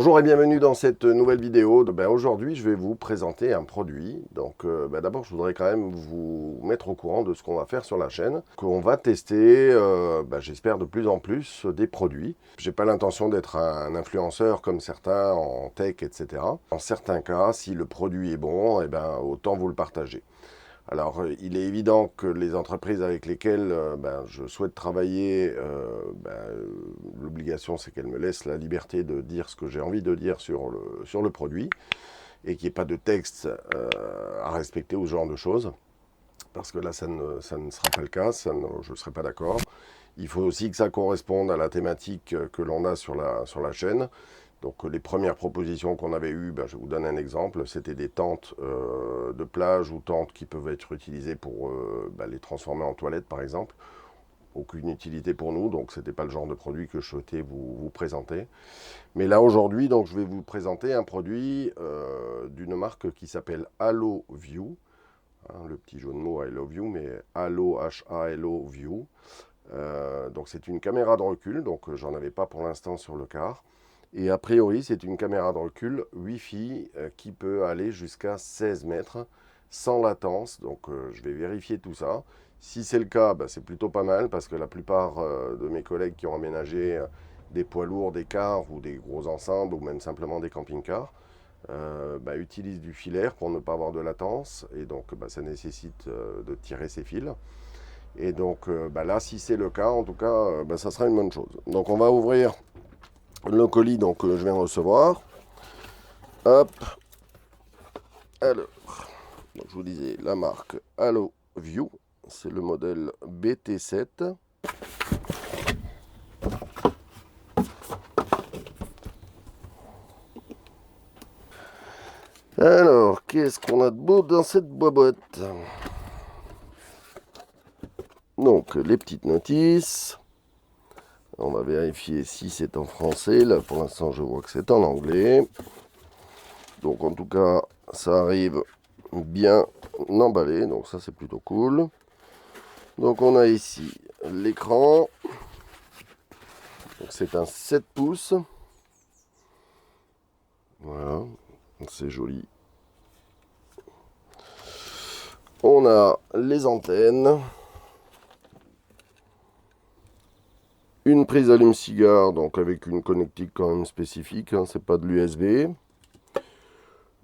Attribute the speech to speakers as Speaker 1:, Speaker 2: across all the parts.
Speaker 1: Bonjour et bienvenue dans cette nouvelle vidéo. Aujourd'hui, je vais vous présenter un produit. D'abord, je voudrais quand même vous mettre au courant de ce qu'on va faire sur la chaîne. Qu'on va tester, j'espère de plus en plus, des produits. J'ai pas l'intention d'être un influenceur comme certains en tech, etc. En certains cas, si le produit est bon, autant vous le partager. Alors, il est évident que les entreprises avec lesquelles je souhaite travailler, l'obligation, c'est qu'elles me laissent la liberté de dire ce que j'ai envie de dire sur le produit et qu'il n'y ait pas de texte à respecter ou ce genre de choses. Parce que là, ça ne sera pas le cas, je ne serai pas d'accord. Il faut aussi que ça corresponde à la thématique que l'on a sur la chaîne. Donc les premières propositions qu'on avait eues, je vous donne un exemple, c'était des tentes de plage ou tentes qui peuvent être utilisées pour les transformer en toilettes par exemple. Aucune utilité pour nous, donc ce n'était pas le genre de produit que je souhaitais vous présenter. Mais là aujourd'hui, donc, je vais vous présenter un produit d'une marque qui s'appelle HaloView. Le petit jeu de mots I love you, mais Halo, H-A-L-O View. Donc c'est une caméra de recul, donc j'en avais pas pour l'instant sur le car. Et a priori, c'est une caméra de recul Wi-Fi qui peut aller jusqu'à 16 mètres sans latence. Donc, je vais vérifier tout ça. Si c'est le cas, c'est plutôt pas mal parce que la plupart de mes collègues qui ont aménagé des poids lourds, des cars ou des gros ensembles ou même simplement des camping-cars utilisent du filaire pour ne pas avoir de latence. Et donc, ça nécessite de tirer ses fils. Et donc, là, si c'est le cas, en tout cas, ça sera une bonne chose. Donc, on va ouvrir le colis je viens de recevoir. Hop. Alors, donc je vous disais, la marque HaloView, c'est le modèle BT7. Alors, qu'est-ce qu'on a de beau dans cette boîte? Donc, les petites notices. On va vérifier si c'est en français. Là, pour l'instant, je vois que c'est en anglais. Donc, en tout cas, ça arrive bien emballé. Donc, ça, c'est plutôt cool. Donc, on a ici l'écran. Donc, c'est un 7 pouces. Voilà. C'est joli. On a les antennes. Une prise allume-cigare, donc avec une connectique quand même spécifique, c'est pas de l'USB.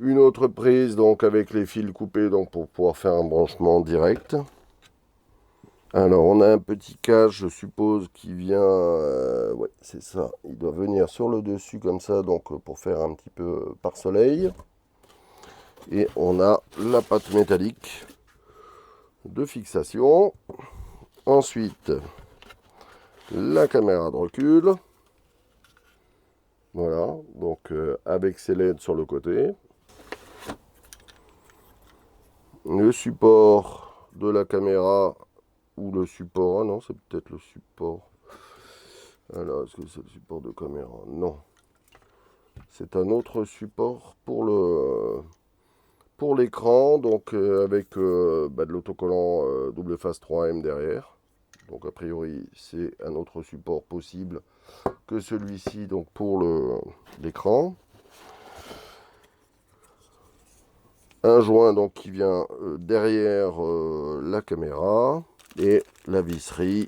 Speaker 1: Une autre prise donc avec les fils coupés donc pour pouvoir faire un branchement direct. Alors on a un petit cache, je suppose, qui vient, ouais c'est ça, il doit venir sur le dessus comme ça, donc pour faire un petit peu par soleil. Et on a la pâte métallique de fixation. Ensuite, la caméra de recul. Voilà, donc avec ses LED sur le côté. Le support de la caméra ou le support, ah non, c'est peut-être le support. Alors, est-ce que c'est le support de caméra? Non. C'est un autre support pour l'écran, donc avec de l'autocollant double face 3M derrière. Donc a priori, c'est un autre support possible que celui-ci donc pour l'écran. Un joint donc qui vient derrière la caméra et la visserie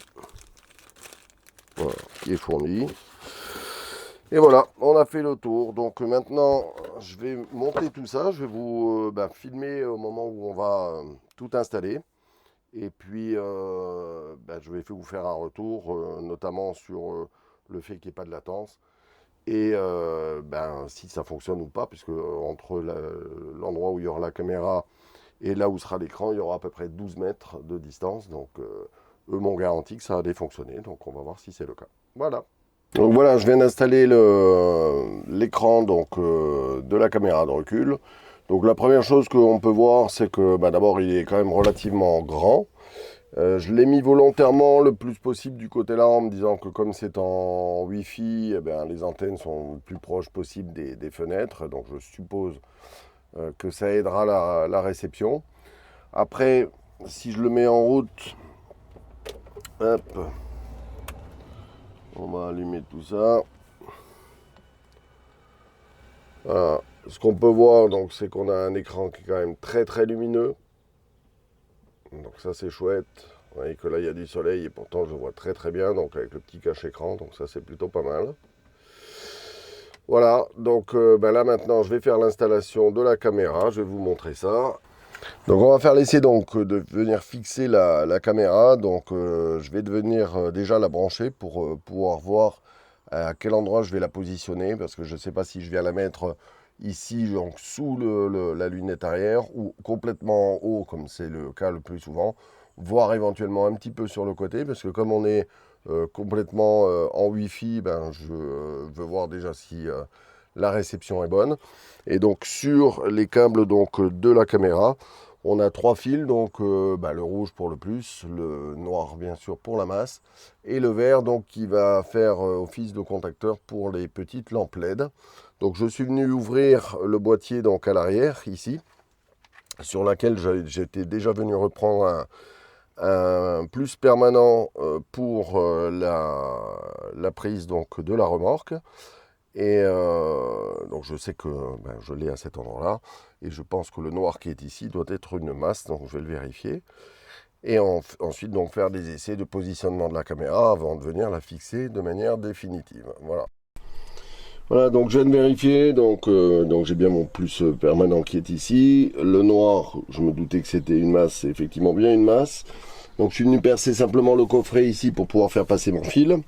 Speaker 1: voilà, qui est fournie. Et voilà, on a fait le tour. Donc maintenant, je vais monter tout ça. Je vais vous filmer au moment où on va tout installer. Et puis, je vais vous faire un retour, notamment sur le fait qu'il n'y ait pas de latence. Et si ça fonctionne ou pas, puisque entre l'endroit où il y aura la caméra et là où sera l'écran, il y aura à peu près 12 mètres de distance. Donc, eux m'ont garanti que ça allait fonctionner. Donc, on va voir si c'est le cas. Voilà. Donc voilà, je viens d'installer l'écran de la caméra de recul. Donc la première chose qu'on peut voir, c'est que d'abord il est quand même relativement grand. Je l'ai mis volontairement le plus possible du côté là en me disant que comme c'est en Wi-Fi, les antennes sont le plus proches possible des fenêtres. Donc je suppose que ça aidera la réception. Après, si je le mets en route, hop, on va allumer tout ça. Voilà. Ce qu'on peut voir, donc, c'est qu'on a un écran qui est quand même très très lumineux. Donc ça c'est chouette. Vous voyez que là il y a du soleil et pourtant je vois très très bien, donc avec le petit cache-écran, donc ça c'est plutôt pas mal. Voilà, donc ben là maintenant je vais faire l'installation de la caméra, je vais vous montrer ça. Donc on va faire l'essai donc de venir fixer la caméra, donc je vais venir déjà la brancher pour pouvoir voir à quel endroit je vais la positionner, parce que je ne sais pas si je viens la mettre ici donc sous la lunette arrière ou complètement en haut comme c'est le cas le plus souvent, voire éventuellement un petit peu sur le côté, parce que comme on est complètement en Wi-Fi, ben, je veux voir déjà si la réception est bonne. Et donc sur les câbles donc, de la caméra, on a 3 fils, donc bah, le rouge pour le plus, le noir bien sûr pour la masse, et le vert donc qui va faire office de contacteur pour les petites lampes LED. Donc je suis venu ouvrir le boîtier donc à l'arrière ici, sur laquelle j'étais déjà venu reprendre un plus permanent pour la prise donc, de la remorque. Et donc je sais que ben, je l'ai à cet endroit-là. Et je pense que le noir qui est ici doit être une masse, donc je vais le vérifier. Et ensuite donc faire des essais de positionnement de la caméra avant de venir la fixer de manière définitive. Voilà. Voilà, donc je viens de vérifier, donc j'ai bien mon plus permanent qui est ici. Le noir, je me doutais que c'était une masse, c'est effectivement bien une masse. Donc je suis venu percer simplement le coffret ici pour pouvoir faire passer mon fil.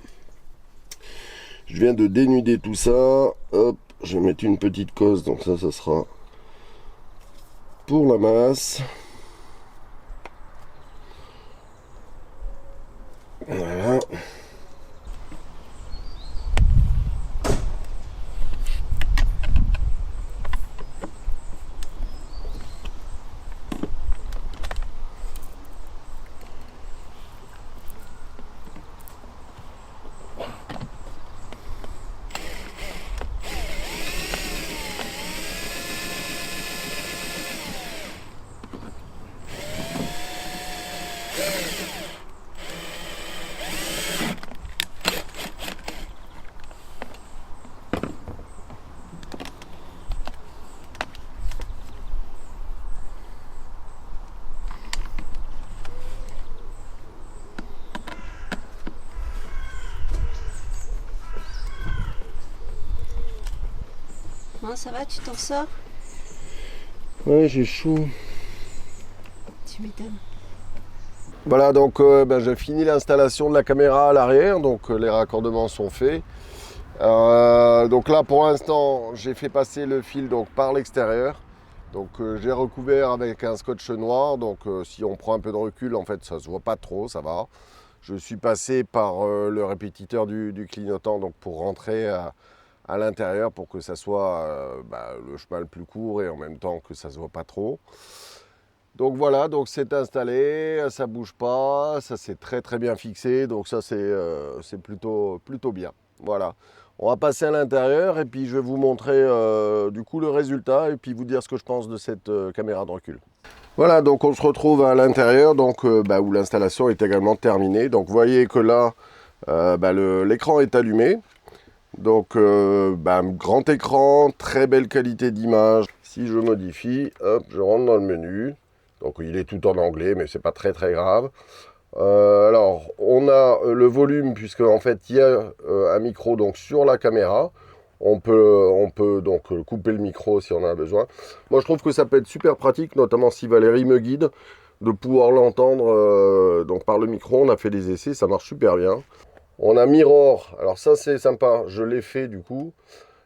Speaker 1: Je viens de dénuder tout ça. Hop, je vais mettre une petite cosse, donc ça sera pour la masse. Voilà.
Speaker 2: Bon, ça va, tu t'en sors?
Speaker 1: Ouais, j'ai chaud.
Speaker 2: Tu m'étonnes.
Speaker 1: Voilà, donc ben, j'ai fini l'installation de la caméra à l'arrière, donc les raccordements sont faits. Donc là, pour l'instant, j'ai fait passer le fil donc, par l'extérieur. Donc j'ai recouvert avec un scotch noir, donc si on prend un peu de recul, en fait, ça se voit pas trop, ça va. Je suis passé par le répétiteur du clignotant donc pour rentrer à l'intérieur pour que ça soit le chemin le plus court et en même temps que ça se voit pas trop. Donc voilà, donc c'est installé, ça bouge pas, ça c'est très très bien fixé, donc ça c'est plutôt bien. Voilà. On va passer à l'intérieur et puis je vais vous montrer du coup le résultat et puis vous dire ce que je pense de cette caméra de recul. Voilà, donc on se retrouve à l'intérieur, donc où l'installation est également terminée. Donc vous voyez que là, l'écran est allumé. Donc grand écran, très belle qualité d'image. Si je modifie, hop, je rentre dans le menu. Donc il est tout en anglais, mais c'est pas très très grave. Alors, on a le volume, puisque en fait, il y a un micro donc, sur la caméra. On peut donc couper le micro si on en a besoin. Moi, je trouve que ça peut être super pratique, notamment si Valérie me guide, de pouvoir l'entendre donc par le micro. On a fait des essais, ça marche super bien. On a Mirror, alors ça c'est sympa, je l'ai fait du coup.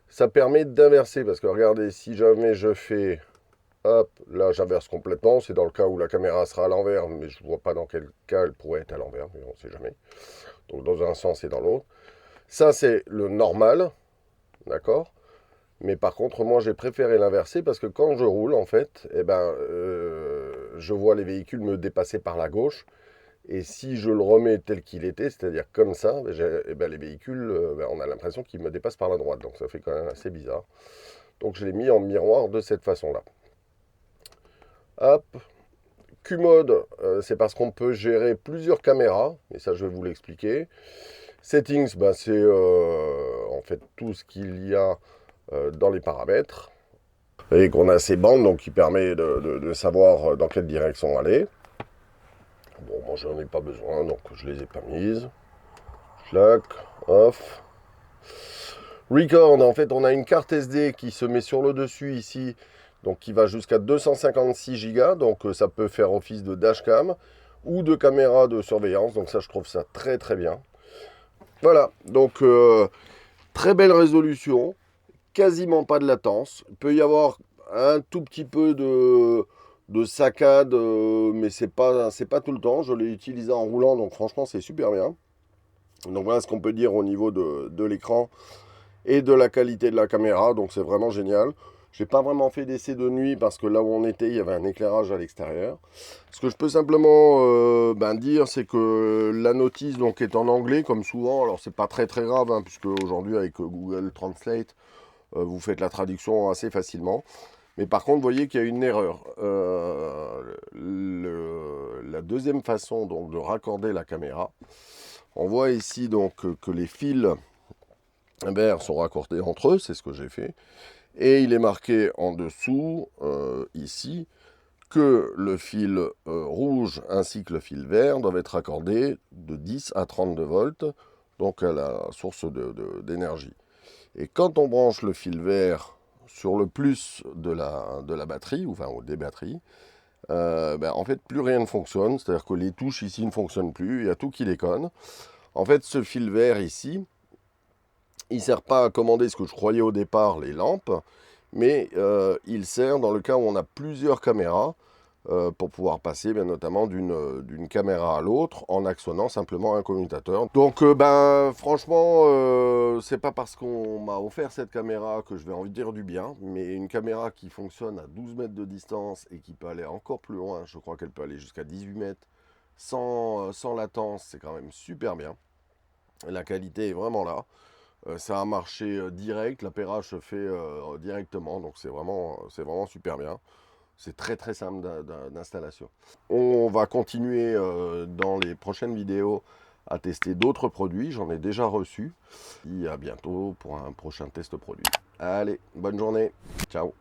Speaker 1: Ça permet d'inverser, parce que regardez, si jamais je fais... Hop, là j'inverse complètement, c'est dans le cas où la caméra sera à l'envers, mais je ne vois pas dans quel cas elle pourrait être à l'envers, mais on ne sait jamais. Donc dans un sens et dans l'autre. Ça c'est le normal, d'accord? Mais par contre, moi j'ai préféré l'inverser parce que quand je roule, en fait, je vois les véhicules me dépasser par la gauche. Et si je le remets tel qu'il était, c'est-à-dire comme ça, les véhicules, on a l'impression qu'ils me dépassent par la droite. Donc ça fait quand même assez bizarre. Donc je l'ai mis en miroir de cette façon-là. Hop. Q-mode, c'est parce qu'on peut gérer plusieurs caméras, et ça je vais vous l'expliquer. Settings, c'est en fait tout ce qu'il y a dans les paramètres. Et qu'on a ces bandes donc, qui permet de savoir dans quelle direction aller. Bon, moi j'en ai pas besoin, donc je les ai pas mises. Clac, off. Record, en fait on a une carte SD qui se met sur le dessus ici, donc qui va jusqu'à 256 Go, donc ça peut faire office de dashcam ou de caméra de surveillance, donc ça je trouve ça très très bien. Voilà, donc très belle résolution, quasiment pas de latence. Il peut y avoir un tout petit peu de saccade, mais c'est pas tout le temps. Je l'ai utilisé en roulant, donc franchement c'est super bien. Donc voilà ce qu'on peut dire au niveau de l'écran et de la qualité de la caméra, donc c'est vraiment génial. J'ai pas vraiment fait d'essai de nuit parce que là où on était, il y avait un éclairage à l'extérieur. Ce que je peux simplement dire, c'est que la notice donc, est en anglais, comme souvent. Alors c'est pas très très grave, hein, puisque aujourd'hui avec Google Translate, vous faites la traduction assez facilement. Mais par contre, vous voyez qu'il y a une erreur. La deuxième façon donc, de raccorder la caméra, on voit ici donc que les fils sont raccordés entre eux, c'est ce que j'ai fait. Et il est marqué en dessous, ici, que le fil rouge ainsi que le fil vert doivent être raccordés de 10 à 32 volts, donc à la source d'énergie. Et quand on branche le fil vert sur le plus de la batterie, enfin des batteries, en fait plus rien ne fonctionne, c'est-à-dire que les touches ici ne fonctionnent plus, il y a tout qui déconne. En fait ce fil vert ici, il ne sert pas à commander ce que je croyais au départ, les lampes, mais il sert dans le cas où on a plusieurs caméras pour pouvoir passer notamment d'une caméra à l'autre en actionnant simplement un commutateur. Donc franchement, c'est pas parce qu'on m'a offert cette caméra que je vais en dire du bien, mais une caméra qui fonctionne à 12 mètres de distance et qui peut aller encore plus loin, je crois qu'elle peut aller jusqu'à 18 mètres sans latence, c'est quand même super bien. La qualité est vraiment là. Ça a marché direct, l'appairage se fait directement, donc c'est vraiment super bien. C'est très très simple d'installation. On va continuer dans les prochaines vidéos à tester d'autres produits, j'en ai déjà reçu. Et à bientôt pour un prochain test produit. Allez, bonne journée, ciao.